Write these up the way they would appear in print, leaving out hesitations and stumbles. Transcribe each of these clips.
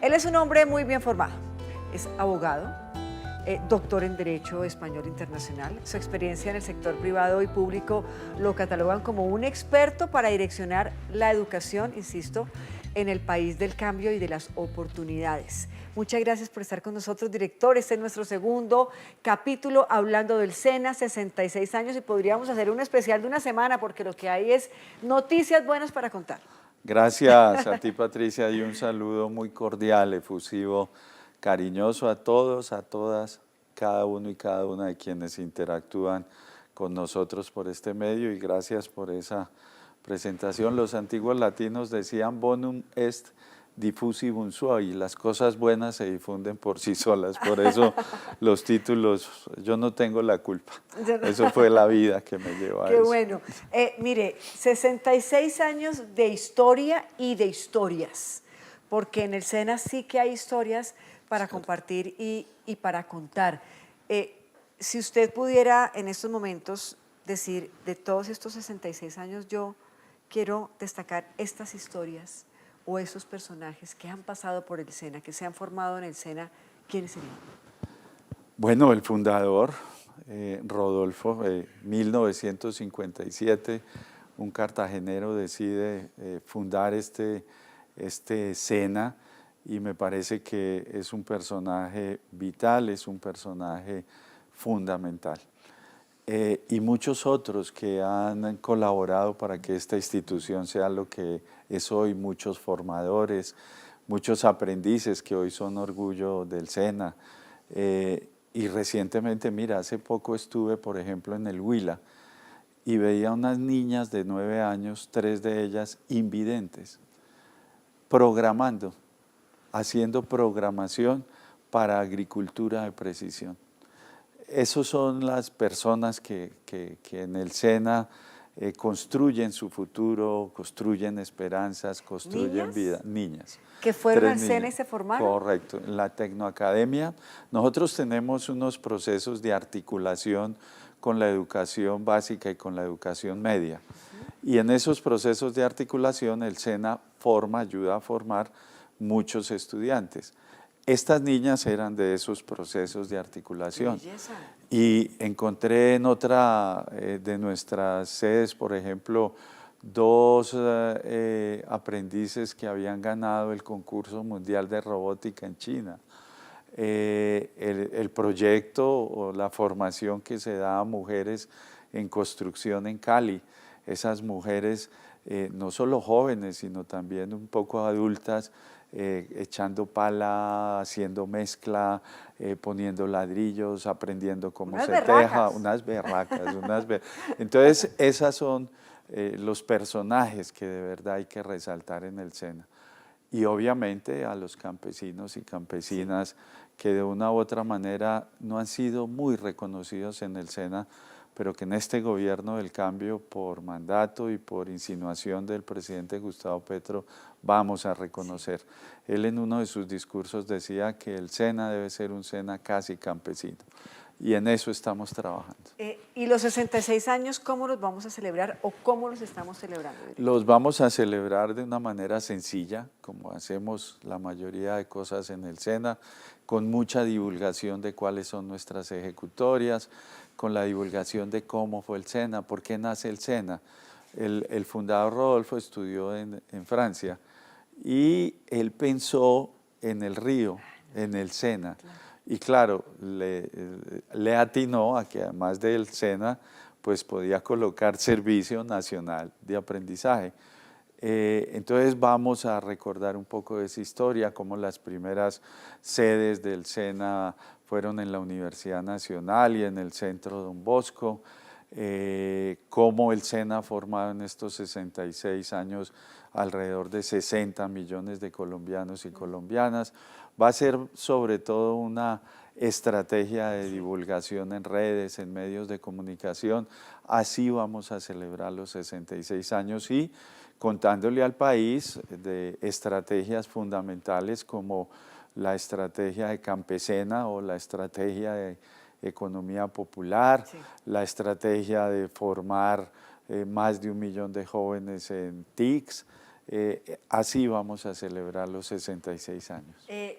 Él es un hombre muy bien formado, es abogado, doctor en Derecho Español Internacional. Su experiencia en el sector privado y público lo catalogan como un experto para direccionar la educación, insisto, en el país del cambio y de las oportunidades. Muchas gracias por estar con nosotros, director. Este es nuestro segundo capítulo hablando del SENA, 66 años, y podríamos hacer un especial de una semana porque lo que hay es noticias buenas para contar. Gracias a ti, Patricia, y un saludo muy cordial, efusivo, cariñoso a todos, a todas, cada uno y cada una de quienes interactúan con nosotros por este medio, y gracias por esa presentación. Los antiguos latinos decían bonum est diffusivum sui, las cosas buenas se difunden por sí solas, por eso los títulos, yo no tengo la culpa, eso fue la vida que me llevó a Qué eso. bueno. Mire, 66 años de historia y de historias, porque en el SENA sí que hay historias para compartir y para contar. Si usted pudiera en estos momentos decir, de todos estos 66 años, yo quiero destacar estas historias o esos personajes que han pasado por el SENA, que se han formado en el SENA, ¿quiénes serían? Bueno, el fundador, Rodolfo, 1957, un cartagenero decide fundar este SENA, y me parece que es un personaje vital, es un personaje fundamental. Y muchos otros que han colaborado para que esta institución sea lo que es hoy, muchos formadores, muchos aprendices que hoy son orgullo del SENA. Y recientemente, mira, hace poco estuve, por ejemplo, en el Huila y veía unas niñas de 9 años, 3 de ellas invidentes, programando, haciendo programación para agricultura de precisión. Esas son las personas que en el SENA construyen su futuro, construyen esperanzas, construyen vida. Niñas. ¿Que fueron al Tres SENA y niñas. se formaron? Correcto. En la Tecnoacademia nosotros tenemos unos procesos de articulación con la educación básica y con la educación media. Y en esos procesos de articulación el SENA ayuda a formar muchos estudiantes. Estas niñas eran de esos procesos de articulación. Y encontré en otra de nuestras sedes, por ejemplo, 2 aprendices que habían ganado el concurso mundial de robótica en China. El proyecto o la formación que se da a mujeres en construcción en Cali, esas mujeres no solo jóvenes, sino también un poco adultas, echando pala, haciendo mezcla, poniendo ladrillos, aprendiendo cómo se teja, unas berracas. Entonces, esas son los personajes que de verdad hay que resaltar en el SENA. Y obviamente a los campesinos y campesinas que de una u otra manera no han sido muy reconocidos en el SENA, pero que en este gobierno del cambio, por mandato y por insinuación del presidente Gustavo Petro, vamos a reconocer. Él en uno de sus discursos decía que el SENA debe ser un SENA casi campesino, y en eso estamos trabajando. ¿Y los 66 años cómo los vamos a celebrar o cómo los estamos celebrando? Los vamos a celebrar de una manera sencilla, como hacemos la mayoría de cosas en el SENA, con mucha divulgación de cuáles son nuestras ejecutorias, con la divulgación de cómo fue el SENA, por qué nace el SENA. El fundador Rodolfo estudió en Francia y él pensó en el río, en el SENA. Y claro, le atinó a que además del SENA, pues podía colocar Servicio Nacional de Aprendizaje. Entonces vamos a recordar un poco de esa historia, cómo las primeras sedes del SENA fueron en la Universidad Nacional y en el Centro Don Bosco, cómo el SENA ha formado en estos 66 años alrededor de 60 millones de colombianos y colombianas. Va a ser sobre todo una estrategia de divulgación en redes, en medios de comunicación. Así vamos a celebrar los 66 años y contándole al país de estrategias fundamentales como la estrategia de campesina o la estrategia de economía popular, la estrategia de formar más de 1 millón de jóvenes en TICs, Así vamos a celebrar los 66 años.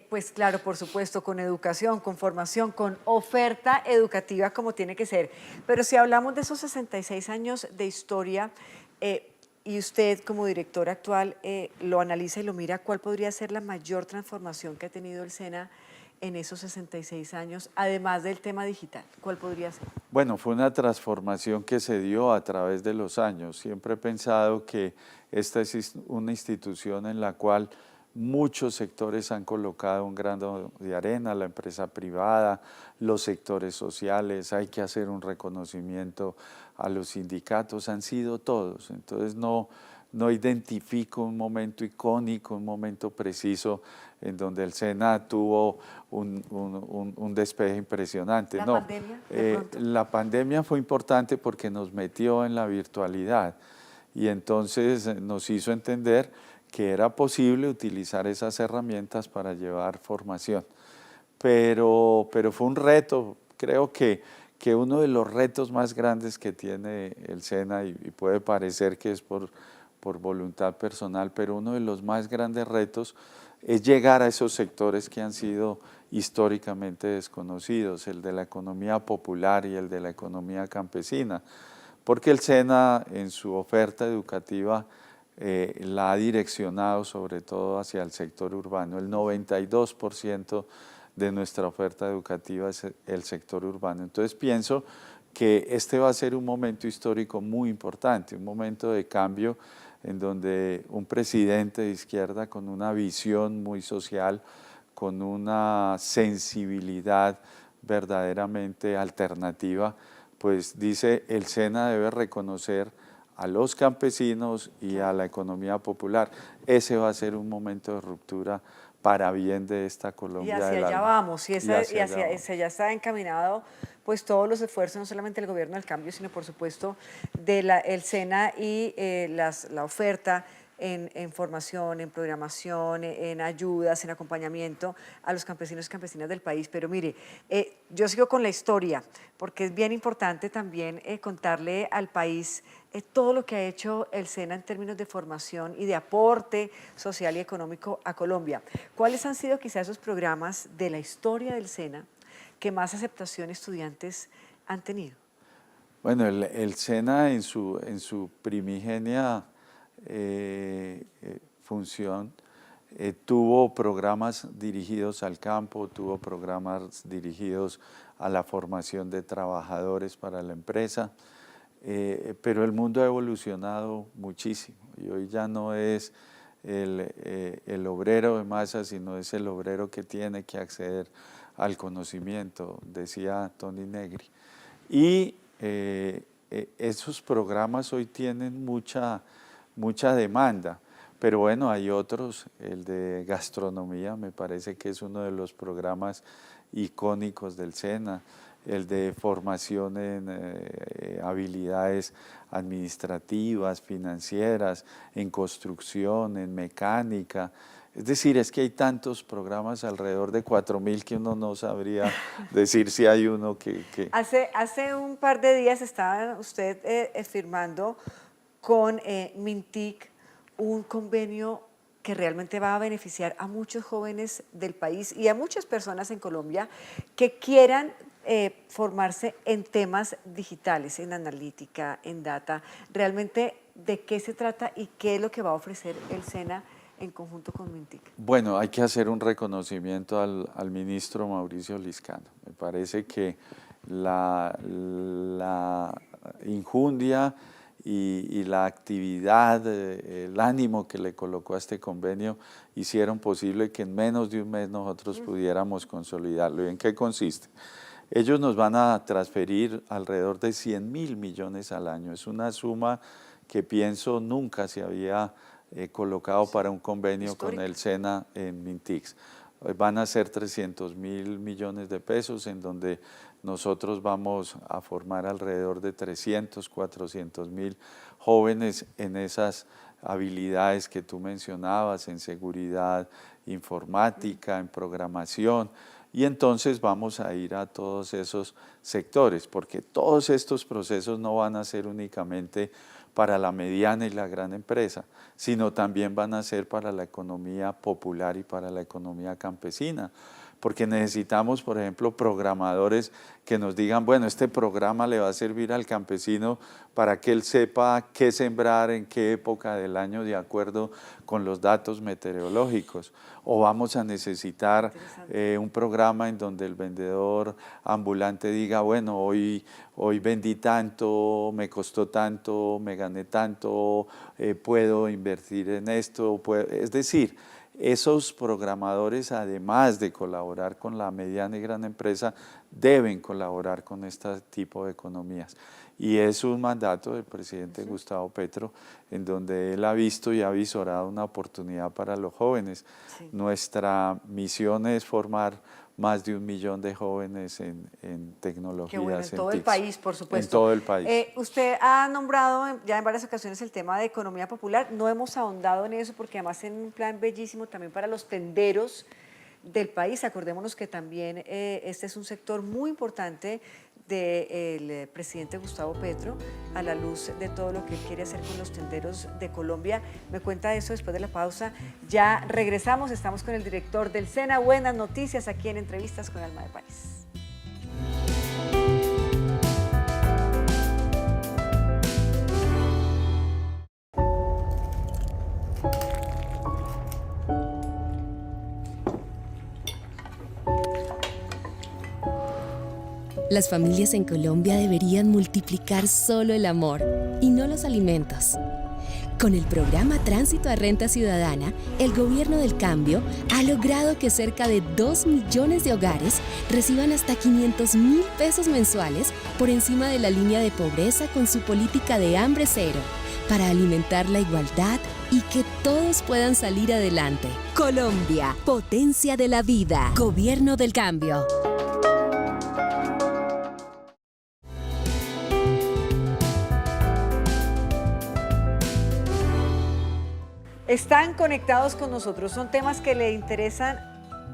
Pues claro, por supuesto, con educación, con formación, con oferta educativa como tiene que ser. Pero si hablamos de esos 66 años de historia y usted como director actual lo analiza y lo mira, ¿cuál podría ser la mayor transformación que ha tenido el SENA en esos 66 años, además del tema digital? ¿Cuál podría ser? Bueno, fue una transformación que se dio a través de los años. Siempre he pensado que esta es una institución en la cual muchos sectores han colocado un grano de arena, la empresa privada, los sectores sociales, hay que hacer un reconocimiento a los sindicatos, han sido todos. Entonces no identifico un momento icónico, un momento preciso en donde el SENA tuvo un despegue impresionante. ¿La No, pandemia, de pronto? la pandemia fue importante porque nos metió en la virtualidad y entonces nos hizo entender que era posible utilizar esas herramientas para llevar formación. Pero fue un reto, creo que uno de los retos más grandes que tiene el SENA, y puede parecer que es por voluntad personal, pero uno de los más grandes retos es llegar a esos sectores que han sido históricamente desconocidos, el de la economía popular y el de la economía campesina, porque el SENA en su oferta educativa la ha direccionado sobre todo hacia el sector urbano. El 92% de nuestra oferta educativa es el sector urbano. Entonces pienso que este va a ser un momento histórico muy importante, un momento de cambio en donde un presidente de izquierda con una visión muy social, con una sensibilidad verdaderamente alternativa, pues dice el SENA debe reconocer a los campesinos y a la economía popular. Ese va a ser un momento de ruptura para bien de esta Colombia. Y hacia allá vamos, y hacia allá está encaminado pues todos los esfuerzos, no solamente del gobierno del cambio, sino por supuesto del SENA y la oferta en formación, en programación, en ayudas, en acompañamiento a los campesinos y campesinas del país. Pero mire, yo sigo con la historia, porque es bien importante también contarle al país todo lo que ha hecho el SENA en términos de formación y de aporte social y económico a Colombia. ¿Cuáles han sido quizás esos programas de la historia del SENA que más aceptación estudiantes han tenido? Bueno, el SENA en su primigenia función tuvo programas dirigidos al campo, tuvo programas dirigidos a la formación de trabajadores para la empresa, pero el mundo ha evolucionado muchísimo y hoy ya no es el obrero de masa, sino es el obrero que tiene que acceder al conocimiento, decía Tony Negri. Y esos programas hoy tienen mucha demanda, pero bueno, hay otros, el de gastronomía me parece que es uno de los programas icónicos del SENA, el de formación en habilidades administrativas, financieras, en construcción, en mecánica. Es decir, es que hay tantos programas, alrededor de 4.000, que uno no sabría decir si hay uno que... Hace un par de días estaba usted firmando con Mintic un convenio que realmente va a beneficiar a muchos jóvenes del país y a muchas personas en Colombia que quieran formarse en temas digitales, en analítica, en data. Realmente, ¿de qué se trata y qué es lo que va a ofrecer el SENA en conjunto con Mintic? Bueno, hay que hacer un reconocimiento al ministro Mauricio Liscano. Me parece que la injundia y la actividad, el ánimo que le colocó a este convenio hicieron posible que en menos de un mes nosotros pudiéramos consolidarlo. ¿Y en qué consiste? Ellos nos van a transferir alrededor de 100.000 millones al año. Es una suma que pienso nunca se había colocado para un convenio con el SENA en Mintix. Van a ser 300.000 millones de pesos en donde nosotros vamos a formar alrededor de 300, 400.000 jóvenes en esas habilidades que tú mencionabas, en seguridad informática, en programación, y entonces vamos a ir a todos esos sectores, porque todos estos procesos no van a ser únicamente para la mediana y la gran empresa, sino también van a ser para la economía popular y para la economía campesina. Porque necesitamos, por ejemplo, programadores que nos digan, bueno, este programa le va a servir al campesino para que él sepa qué sembrar, en qué época del año, de acuerdo con los datos meteorológicos. O vamos a necesitar un programa en donde el vendedor ambulante diga, bueno, hoy vendí tanto, me costó tanto, me gané tanto, puedo invertir en esto. Es decir, esos programadores, además de colaborar con la mediana y gran empresa, deben colaborar con este tipo de economías. Y es un mandato del presidente Gustavo Petro, en donde él ha visto y ha visorado una oportunidad para los jóvenes. Sí. Nuestra misión es formar más de 1 millón de jóvenes en tecnologías. Qué bueno, en todo el TICs. país, por supuesto. En todo el país. Usted ha nombrado ya en varias ocasiones el tema de economía popular. No hemos ahondado en eso porque además en un plan bellísimo también para los tenderos del país. Acordémonos que también este es un sector muy importante del presidente Gustavo Petro, a la luz de todo lo que él quiere hacer con los tenderos de Colombia. Me cuenta eso después de la pausa. Ya regresamos, estamos con el director del SENA. Buenas noticias aquí en Entrevistas con Alma de País. Las familias en Colombia deberían multiplicar solo el amor y no los alimentos. Con el programa Tránsito a Renta Ciudadana, el Gobierno del Cambio ha logrado que cerca de 2 millones de hogares reciban hasta 500.000 pesos mensuales por encima de la línea de pobreza con su política de hambre cero, para alimentar la igualdad y que todos puedan salir adelante. Colombia, potencia de la vida. Gobierno del Cambio. Están conectados con nosotros, son temas que le interesan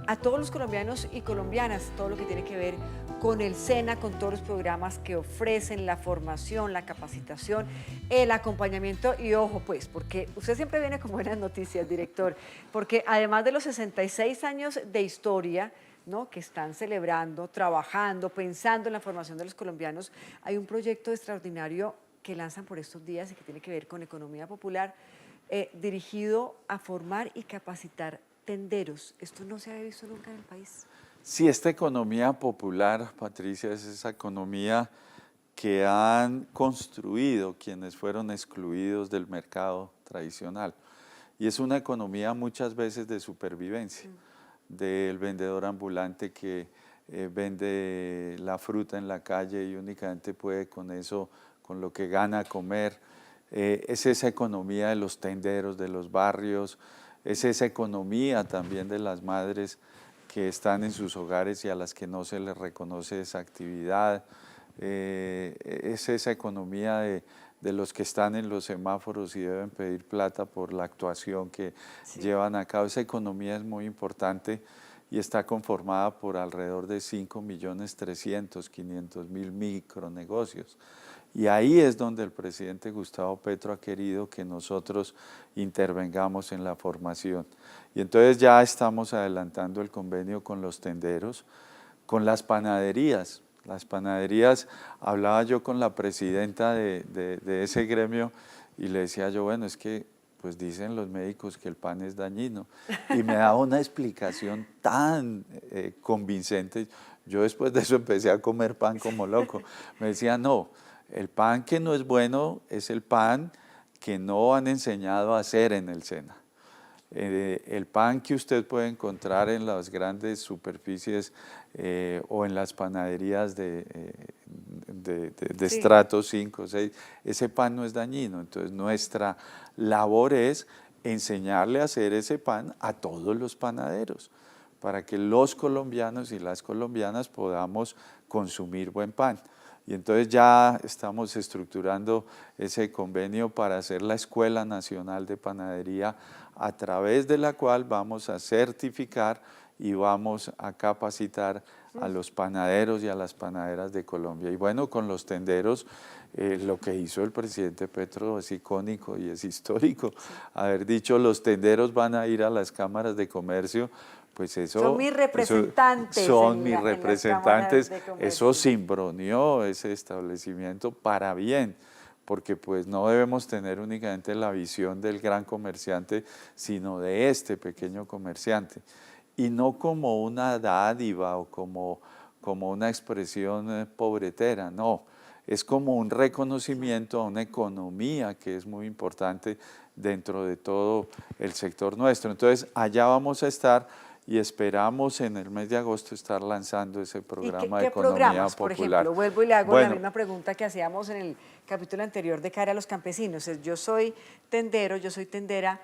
a todos los colombianos y colombianas, todo lo que tiene que ver con el SENA, con todos los programas que ofrecen, la formación, la capacitación, el acompañamiento y ojo pues, porque usted siempre viene con buenas noticias, director, porque además de los 66 años de historia, ¿no?, que están celebrando, trabajando, pensando en la formación de los colombianos, hay un proyecto extraordinario que lanzan por estos días y que tiene que ver con economía popular, dirigido a formar y capacitar tenderos. Esto no se había visto nunca en el país. Sí, esta economía popular, Patricia, es esa economía que han construido quienes fueron excluidos del mercado tradicional. Y es una economía muchas veces de supervivencia, del vendedor ambulante que vende la fruta en la calle y únicamente puede con eso, con lo que gana, comer. Es esa economía de los tenderos, de los barrios, es esa economía también de las madres que están en sus hogares y a las que no se les reconoce esa actividad, es esa economía de los que están en los semáforos y deben pedir plata por la actuación que llevan a cabo. Esa economía es muy importante y está conformada por alrededor de 5.300.000 micronegocios. Y ahí es donde el presidente Gustavo Petro ha querido que nosotros intervengamos en la formación. Y entonces ya estamos adelantando el convenio con los tenderos, con las panaderías. Las panaderías, hablaba yo con la presidenta de ese gremio y le decía yo, bueno, es que pues dicen los médicos que el pan es dañino. Y me daba una explicación tan convincente. Yo después de eso empecé a comer pan como loco. Me decía, no, el pan que no es bueno es el pan que no han enseñado a hacer en el SENA. El pan que usted puede encontrar en las grandes superficies o en las panaderías de estrato 5 o 6, ese pan no es dañino. Entonces nuestra labor es enseñarle a hacer ese pan a todos los panaderos para que los colombianos y las colombianas podamos consumir buen pan. Y entonces ya estamos estructurando ese convenio para hacer la Escuela Nacional de Panadería, a través de la cual vamos a certificar y vamos a capacitar a los panaderos y a las panaderas de Colombia. Y bueno, con los tenderos, lo que hizo el presidente Petro es icónico y es histórico. Haber dicho los tenderos van a ir a las cámaras de comercio, pues eso... Son mis representantes. Son mis en las representantes. cámaras de comercio. Eso cimbroneó ese establecimiento para bien, porque pues no debemos tener únicamente la visión del gran comerciante, sino de este pequeño comerciante. Y no como una dádiva o como una expresión pobretera, no. Es como un reconocimiento a una economía que es muy importante dentro de todo el sector nuestro. Entonces, allá vamos a estar y esperamos en el mes de agosto estar lanzando ese programa de economía programas, popular. por ejemplo? Vuelvo y le hago Bueno, la misma pregunta que hacíamos en el capítulo anterior de cara a los campesinos. Yo soy tendero, yo soy tendera,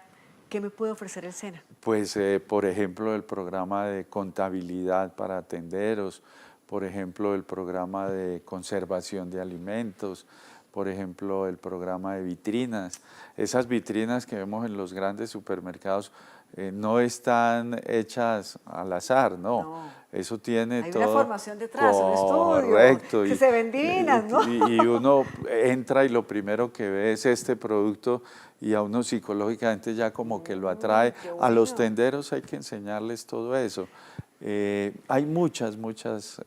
¿qué me puede ofrecer el SENA? Pues, por ejemplo, el programa de contabilidad para tenderos, por ejemplo, el programa de conservación de alimentos, por ejemplo, el programa de vitrinas. Esas vitrinas que vemos en los grandes supermercados no están hechas al azar, no. Eso tiene Hay todo... una formación detrás, un estudio, correcto, que se ven divinas, ¿no? Y uno entra y lo primero que ve es este producto y a uno psicológicamente ya como que lo atrae. Qué A los bueno. tenderos hay que enseñarles todo eso. Hay muchos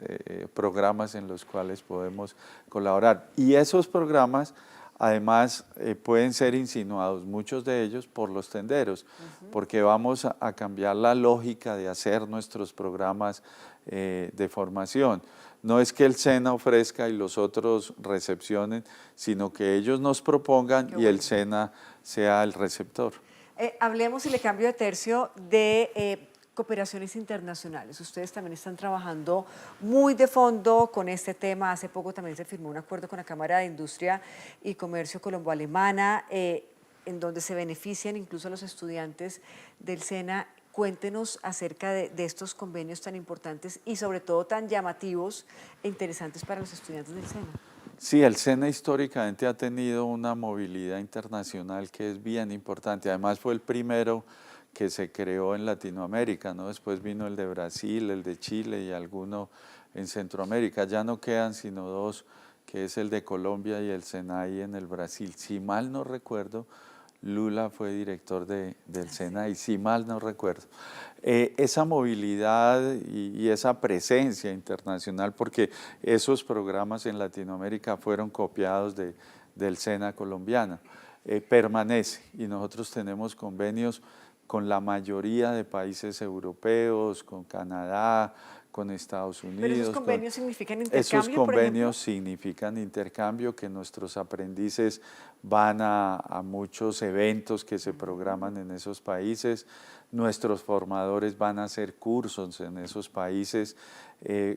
programas en los cuales podemos colaborar y esos programas además pueden ser insinuados, muchos de ellos por los tenderos, porque vamos a cambiar la lógica de hacer nuestros programas de formación. No es que el SENA ofrezca y los otros recepcionen, sino que ellos nos propongan y el SENA sea el receptor. Hablemos, y le cambio de tercio, de cooperaciones internacionales. Ustedes también están trabajando muy de fondo con este tema. Hace poco también se firmó un acuerdo con la Cámara de Industria y Comercio Colombo-Alemana, en donde se benefician incluso a los estudiantes del SENA. Cuéntenos acerca de estos convenios tan importantes y sobre todo tan llamativos e interesantes para los estudiantes del SENA. Sí, el SENA históricamente ha tenido una movilidad internacional que es bien importante. Además fue el primero que se creó en Latinoamérica, ¿no? Después vino el de Brasil, el de Chile y alguno en Centroamérica. Ya no quedan sino dos, que es el de Colombia y el SENAI en el Brasil. Si mal no recuerdo, Lula fue director del SENAI, si mal no recuerdo. Esa movilidad y esa presencia internacional, porque esos programas en Latinoamérica fueron copiados del SENA colombiano, permanece y nosotros tenemos convenios con la mayoría de países europeos, con Canadá, con Estados Unidos. ¿Pero esos convenios significan intercambio, Esos convenios significan intercambio, que nuestros aprendices van a muchos eventos que se programan en esos países, nuestros formadores van a hacer cursos en esos países,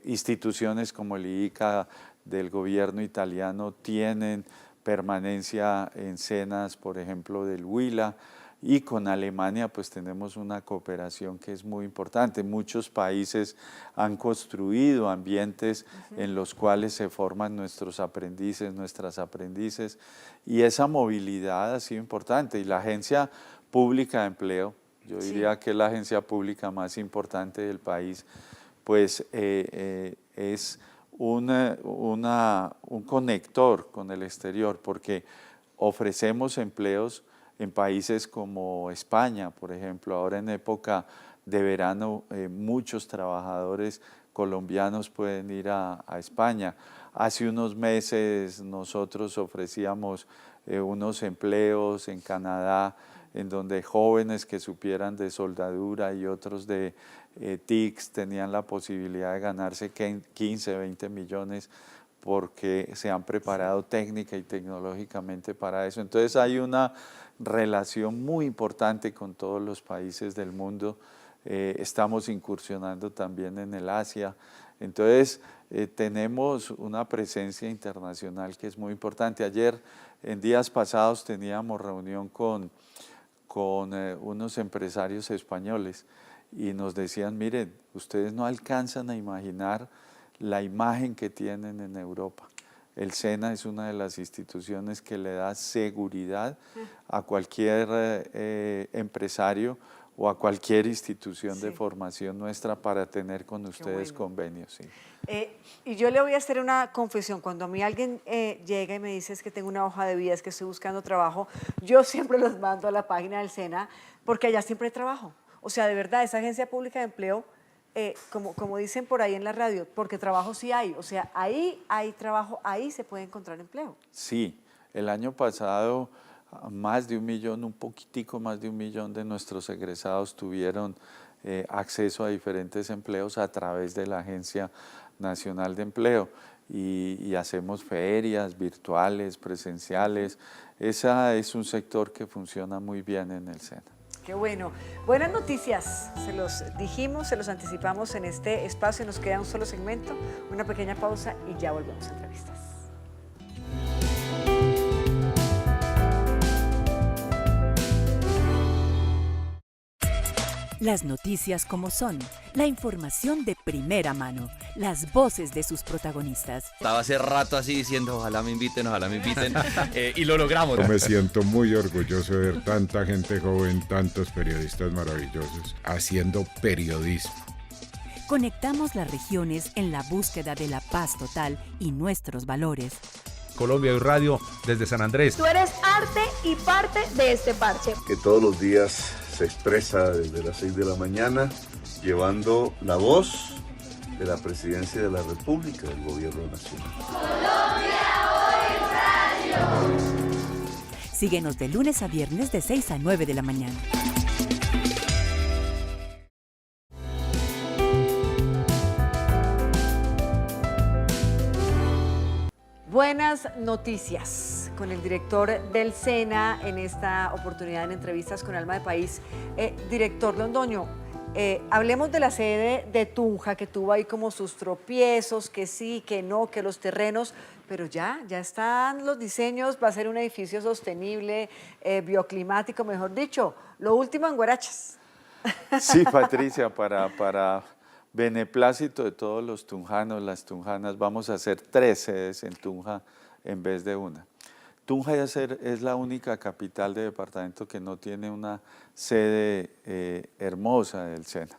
instituciones como el IICA del gobierno italiano tienen permanencia en SENAs, por ejemplo, del Huila. Y con Alemania pues tenemos una cooperación que es muy importante. Muchos países han construido ambientes en los cuales se forman nuestros aprendices, nuestras aprendices, y esa movilidad ha sido importante. Y la Agencia Pública de Empleo, yo diría que es la agencia pública más importante del país, pues es un conector con el exterior, porque ofrecemos empleos en países como España, por ejemplo. Ahora en época de verano muchos trabajadores colombianos pueden ir a España. Hace unos meses nosotros ofrecíamos unos empleos en Canadá en donde jóvenes que supieran de soldadura y otros de TICs tenían la posibilidad de ganarse 15, 20 millones porque se han preparado técnica y tecnológicamente para eso. Entonces hay una relación muy importante con todos los países del mundo. Estamos incursionando también en el Asia. Entonces tenemos una presencia internacional que es muy importante. Ayer, en días pasados, teníamos reunión con unos empresarios españoles y nos decían, miren, ustedes no alcanzan a imaginar la imagen que tienen en Europa. El SENA es una de las instituciones que le da seguridad a cualquier empresario o a cualquier institución de Sí. formación nuestra para tener con ustedes bueno. convenios. Sí. Y yo le voy a hacer una confesión. Cuando a mí alguien llega y me dice es que tengo una hoja de vida, es que estoy buscando trabajo, yo siempre los mando a la página del SENA porque allá siempre hay trabajo. O sea, de verdad, esa agencia pública de empleo, como dicen por ahí en la radio, porque trabajo sí hay. O sea, ahí hay trabajo, ahí se puede encontrar empleo. Sí, el año pasado más de 1 millón, un poquitico más de 1 millón de nuestros egresados tuvieron acceso a diferentes empleos a través de la Agencia Nacional de Empleo y hacemos ferias virtuales, presenciales. Ese es un sector que funciona muy bien en el SENA. Qué bueno. Buenas noticias. Se los dijimos, se los anticipamos en este espacio. Nos queda un solo segmento, una pequeña pausa y ya volvemos a entrevistas. Las noticias como son, la información de primera mano, las voces de sus protagonistas. Estaba hace rato así diciendo, ojalá me inviten, y lo logramos. Yo me siento muy orgulloso de ver tanta gente joven, tantos periodistas maravillosos haciendo periodismo. Conectamos las regiones en la búsqueda de la paz total y nuestros valores. Colombia y Radio desde San Andrés. Tú eres arte y parte de este parche. Que todos los días se expresa desde las 6 de la mañana, llevando la voz de la Presidencia de la República, del Gobierno Nacional. Colombia Hoy Radio. Síguenos de lunes a viernes de 6 a 9 de la mañana. Buenas noticias con el director del SENA en esta oportunidad en Entrevistas con Alma de País. Director Londoño, hablemos de la sede de Tunja, que tuvo ahí como sus tropiezos, que sí, que no, que los terrenos, pero ya están los diseños, va a ser un edificio sostenible, bioclimático, mejor dicho, lo último en Guarachas. Sí, Patricia, para beneplácito de todos los tunjanos, las tunjanas, vamos a hacer 3 sedes en Tunja en vez de una. Tunja es la única capital de departamento que no tiene una sede hermosa del SENA.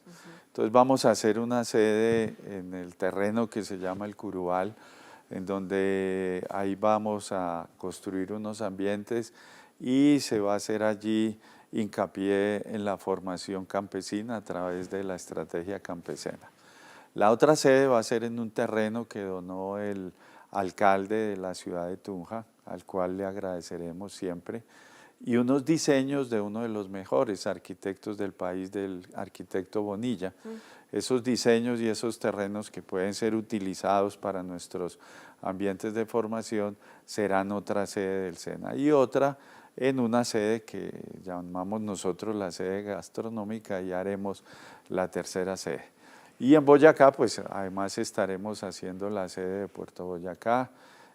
Entonces vamos a hacer una sede en el terreno que se llama el Curubal, en donde ahí vamos a construir unos ambientes y se va a hacer allí hincapié en la formación campesina a través de la estrategia campesina. La otra sede va a ser en un terreno que donó el alcalde de la ciudad de Tunja, al cual le agradeceremos siempre, y unos diseños de uno de los mejores arquitectos del país, del arquitecto Bonilla. Esos diseños y esos terrenos que pueden ser utilizados para nuestros ambientes de formación serán otra sede del SENA y otra en una sede que llamamos nosotros la sede gastronómica y haremos la tercera sede. Y en Boyacá, pues además estaremos haciendo la sede de Puerto Boyacá,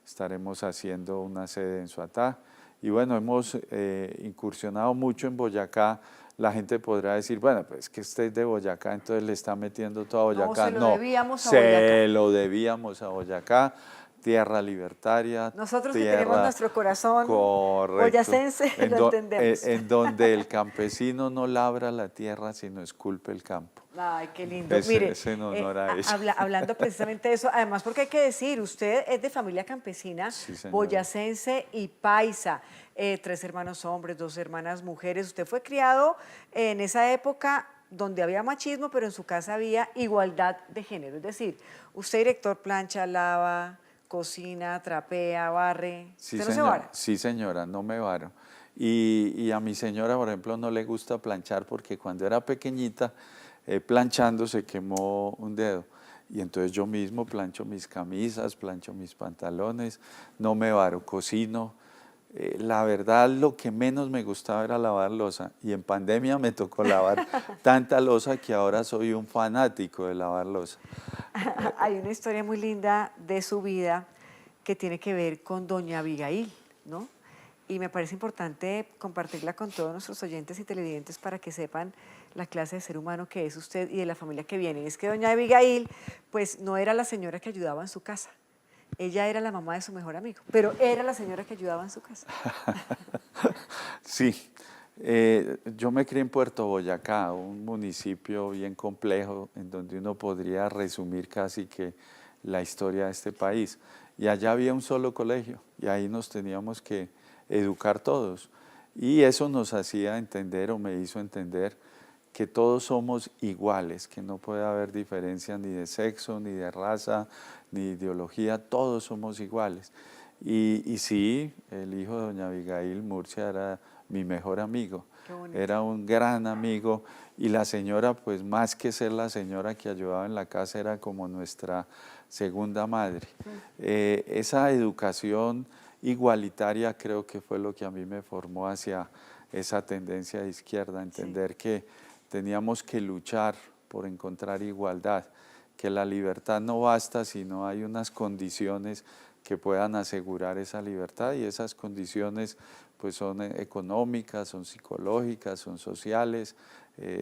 estaremos haciendo una sede en Suatá y bueno, hemos incursionado mucho en Boyacá. La gente podrá decir, bueno, pues que usted es de Boyacá, entonces le está metiendo todo a Boyacá. No, debíamos a se Boyacá. lo debíamos a Boyacá. Tierra libertaria. Nosotros que tenemos nuestro corazón boyacense, lo entendemos. En donde el campesino no labra la tierra, sino esculpe el campo. Ay, qué lindo. Mire, es en honor a eso. Hablando precisamente de eso, además porque hay que decir, usted es de familia campesina, Sí, boyacense y paisa, 3 hermanos hombres, 2 hermanas mujeres. Usted fue criado en esa época donde había machismo, pero en su casa había igualdad de género. Es decir, usted, director, plancha, lava, cocina, trapea, barre. Sí, ¿Usted no se vara? Sí, señora, no me varo. Y a mi señora, por ejemplo, no le gusta planchar porque cuando era pequeñita, planchando se quemó un dedo. Y entonces yo mismo plancho mis camisas, plancho mis pantalones, no me varo, cocino. La verdad, lo que menos me gustaba era lavar loza. Y en pandemia me tocó lavar tanta loza que ahora soy un fanático de lavar loza. Hay una historia muy linda de su vida que tiene que ver con doña Abigail, ¿no? Y me parece importante compartirla con todos nuestros oyentes y televidentes para que sepan la clase de ser humano que es usted y de la familia que viene. Y es que doña Abigail, pues no era la señora que ayudaba en su casa. Ella era la mamá de su mejor amigo, pero era la señora que ayudaba en su casa. Sí, Yo me crié en Puerto Boyacá, un municipio bien complejo en donde uno podría resumir casi que la historia de este país. Y allá había un solo colegio y ahí nos teníamos que educar todos. Y eso nos hacía entender o me hizo entender que todos somos iguales, que no puede haber diferencia ni de sexo, ni de raza, ni de ideología, todos somos iguales. Y sí, el hijo de doña Abigail Murcia era mi mejor amigo, era un gran amigo y la señora, pues más que ser la señora que ayudaba en la casa, era como nuestra segunda madre. Esa educación igualitaria creo que fue lo que a mí me formó hacia esa tendencia de izquierda, entender que teníamos que luchar por encontrar igualdad, que la libertad no basta si no hay unas condiciones que puedan asegurar esa libertad y esas condiciones pues son económicas, son psicológicas, son sociales,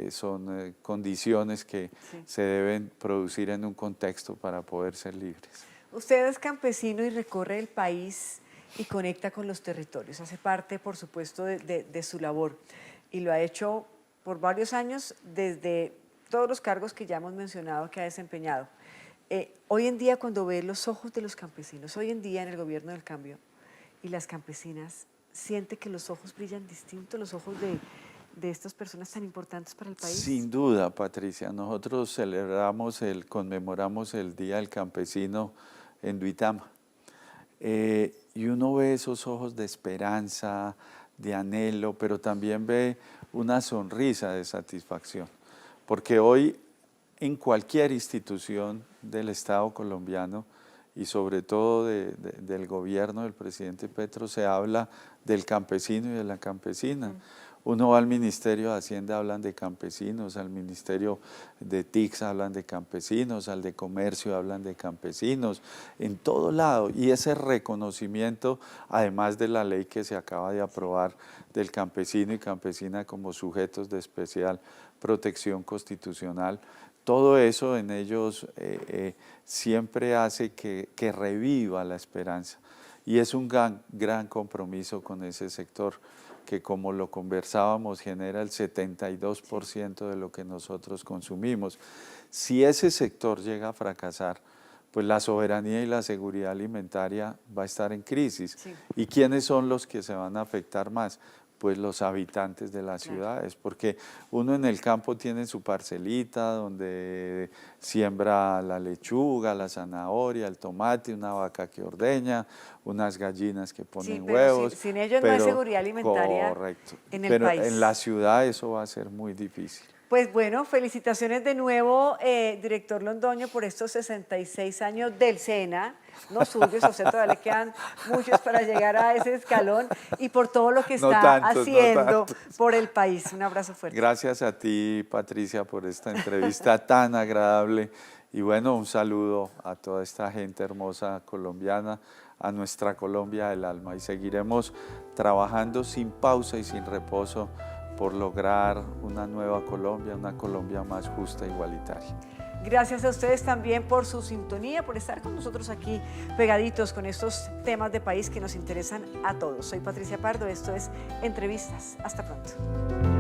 son condiciones que se deben producir en un contexto para poder ser libres. Usted es campesino y recorre el país y conecta con los territorios, hace parte por supuesto de su labor y lo ha hecho por varios años desde todos los cargos que ya hemos mencionado que ha desempeñado. Hoy en día cuando ve los ojos de los campesinos, hoy en día en el gobierno del cambio y las campesinas, ¿siente que los ojos brillan distinto, los ojos de estas personas tan importantes para el país? Sin duda, Patricia. Nosotros conmemoramos el Día del Campesino en Duitama. Y uno ve esos ojos de esperanza, de anhelo, pero también ve una sonrisa de satisfacción. Porque hoy en cualquier institución del Estado colombiano y sobre todo del gobierno del presidente Petro se habla del campesino y de la campesina. Uno va al Ministerio de Hacienda, hablan de campesinos, al Ministerio de TICS hablan de campesinos, al de Comercio hablan de campesinos, en todo lado. Y ese reconocimiento, además de la ley que se acaba de aprobar del campesino y campesina como sujetos de especial protección constitucional, todo eso en ellos siempre hace que reviva la esperanza. Y es un gran compromiso con ese sector que, como lo conversábamos, genera el 72% de lo que nosotros consumimos. Si ese sector llega a fracasar, pues la soberanía y la seguridad alimentaria va a estar en crisis. Sí. ¿Y quiénes son los que se van a afectar más? Pues los habitantes de las ciudades, porque uno en el campo tiene su parcelita donde siembra la lechuga, la zanahoria, el tomate, una vaca que ordeña, unas gallinas que ponen huevos. Sin ellos no hay seguridad alimentaria en el país. Pero en la ciudad eso va a ser muy difícil. Pues bueno, felicitaciones de nuevo, director Londoño, por estos 66 años del SENA, no suyos, a usted todavía le quedan muchos para llegar a ese escalón, y por todo lo que está haciendo por el país. Un abrazo fuerte. Gracias a ti, Patricia, por esta entrevista tan agradable. Y bueno, un saludo a toda esta gente hermosa colombiana, a nuestra Colombia del alma. Y seguiremos trabajando sin pausa y sin reposo por lograr una nueva Colombia, una Colombia más justa e igualitaria. Gracias a ustedes también por su sintonía, por estar con nosotros aquí pegaditos con estos temas de país que nos interesan a todos. Soy Patricia Pardo, esto es Entrevistas. Hasta pronto.